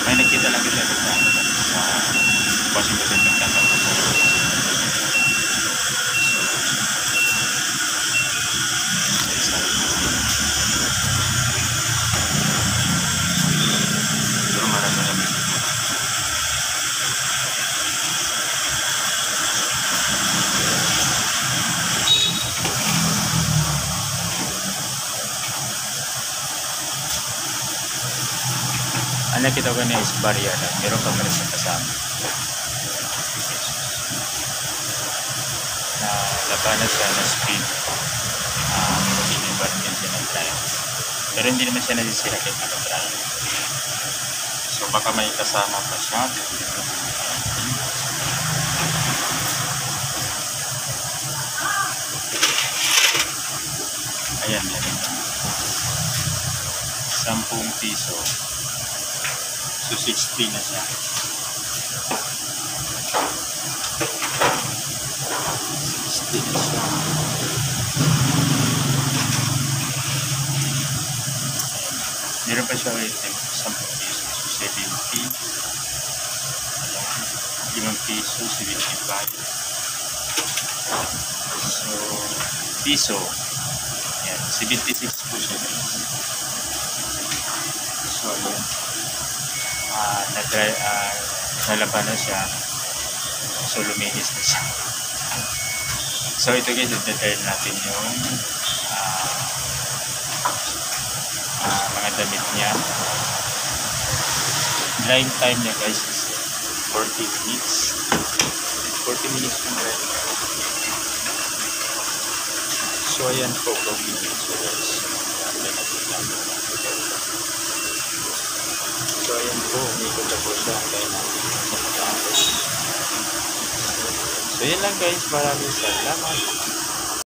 may nakita lang siya sa Washington nagtatanong sa siguro marami na ang nakita ko niya is barrier na meron ka malis na kasama na labanan siya na speed inibar din siya ng drive pero hindi naman siya nasisira kahit naka-drive so baka may kasama pa siya ayan meron 10 piso so 60 na siya 60 na siya meron pa siya ulit 10 piso so 70 5 piso 75 so piso yan 76 po siya so ayan nalabanan siya so lumihis na siya so ito guys i-detail natin yung mga damit niya drying time niya guys is 40 minutes 40 minutes yung drying so ayan po 40 minutes so guys so ayan po, umikot na po siya kaya natin sa pagkakos. So yun lang guys, maraming salamat.